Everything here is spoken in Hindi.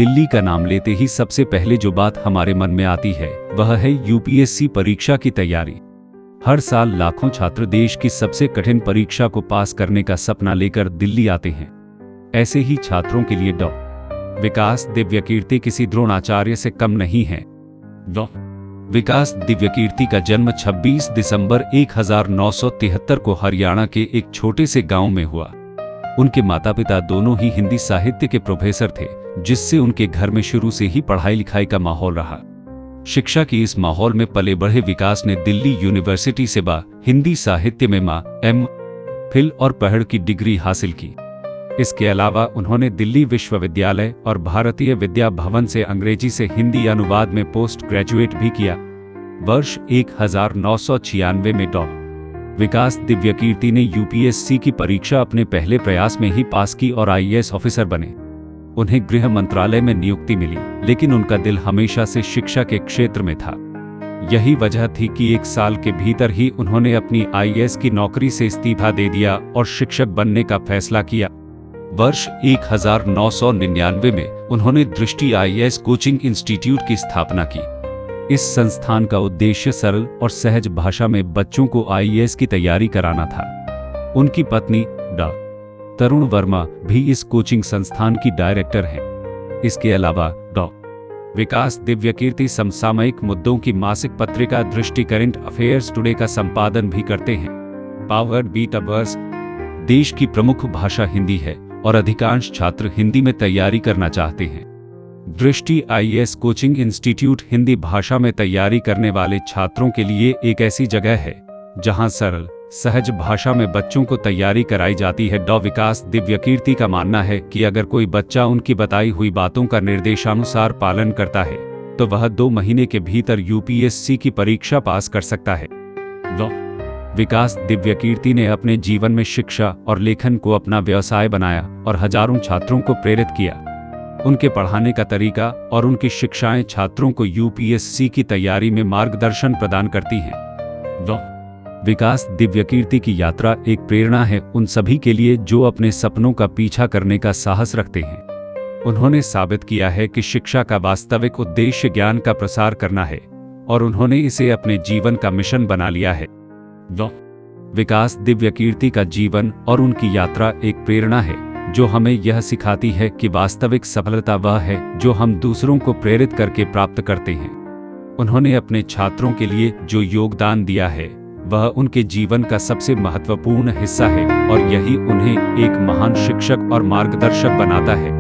दिल्ली का नाम लेते ही सबसे पहले जो बात हमारे मन में आती है वह है यूपीएससी परीक्षा की तैयारी। हर साल लाखों छात्र देश की सबसे कठिन परीक्षा को पास करने का सपना लेकर दिल्ली आते हैं। ऐसे ही छात्रों के लिए डॉ. विकास दिव्यकीर्ति किसी द्रोणाचार्य से कम नहीं है। डॉ. विकास दिव्यकीर्ति का जन्म 26 दिसंबर 1973 को हरियाणा के एक छोटे से गांव में हुआ। उनके माता पिता दोनों ही हिंदी साहित्य के प्रोफेसर थे, जिससे उनके घर में शुरू से ही पढ़ाई लिखाई का माहौल रहा। शिक्षा की इस माहौल में पले बढ़े विकास ने दिल्ली यूनिवर्सिटी से हिंदी साहित्य में MPhil और पढ़ की डिग्री हासिल की। इसके अलावा उन्होंने दिल्ली विश्वविद्यालय और भारतीय विद्या भवन से अंग्रेजी से हिंदी अनुवाद में पोस्ट ग्रेजुएट भी किया। वर्ष 1996 में डॉ. विकास दिव्यकीर्ति ने यूपीएससी की परीक्षा अपने पहले प्रयास में ही पास की और आईएएस ऑफिसर बने। उन्हें गृह मंत्रालय में नियुक्ति मिली, लेकिन उनका दिल हमेशा से शिक्षा के क्षेत्र में था। यही वजह थी कि 1 साल के भीतर ही उन्होंने अपनी आईएएस की नौकरी से इस्तीफा दे दिया और शिक्षक बनने का फैसला किया। वर्ष 1999 में उन्होंने दृष्टि आईएएस कोचिंग इंस्टीट्यूट की स्थापना की। इस संस्थान का उद्देश्य सरल और सहज भाषा में बच्चों को आईएएस की तैयारी कराना था। उनकी पत्नी डॉ. तरुण वर्मा भी इस कोचिंग संस्थान की डायरेक्टर हैं। इसके अलावा डॉ. विकास दिव्यकीर्ति समसामयिक मुद्दों की मासिक पत्रिका दृष्टि करंट अफेयर्स टुडे का संपादन भी करते हैं। Powered beat hours. देश की प्रमुख भाषा हिंदी है और अधिकांश छात्र हिंदी में तैयारी करना चाहते हैं। दृष्टि आईएएस कोचिंग इंस्टीट्यूट हिंदी भाषा में तैयारी करने वाले छात्रों के लिए एक ऐसी जगह है जहां सरल सहज भाषा में बच्चों को तैयारी कराई जाती है। डॉ. विकास दिव्यकीर्ति का मानना है कि अगर कोई बच्चा उनकी बताई हुई बातों का निर्देशानुसार पालन करता है तो वह 2 महीने के भीतर यूपीएससी की परीक्षा पास कर सकता है। डॉ. विकास दिव्यकीर्ति ने अपने जीवन में शिक्षा और लेखन को अपना व्यवसाय बनाया और हजारों छात्रों को प्रेरित किया। उनके पढ़ाने का तरीका और उनकी शिक्षाएं छात्रों को यूपीएससी की तैयारी में मार्गदर्शन प्रदान करती हैं। डॉ. विकास दिव्यकीर्ति की यात्रा एक प्रेरणा है उन सभी के लिए जो अपने सपनों का पीछा करने का साहस रखते हैं। उन्होंने साबित किया है कि शिक्षा का वास्तविक उद्देश्य ज्ञान का प्रसार करना है और उन्होंने इसे अपने जीवन का मिशन बना लिया है। डॉ. विकास दिव्यकीर्ति का जीवन और उनकी यात्रा एक प्रेरणा है जो हमें यह सिखाती है कि वास्तविक सफलता वह है जो हम दूसरों को प्रेरित करके प्राप्त करते हैं। उन्होंने अपने छात्रों के लिए जो योगदान दिया है वह उनके जीवन का सबसे महत्वपूर्ण हिस्सा है और यही उन्हें एक महान शिक्षक और मार्गदर्शक बनाता है।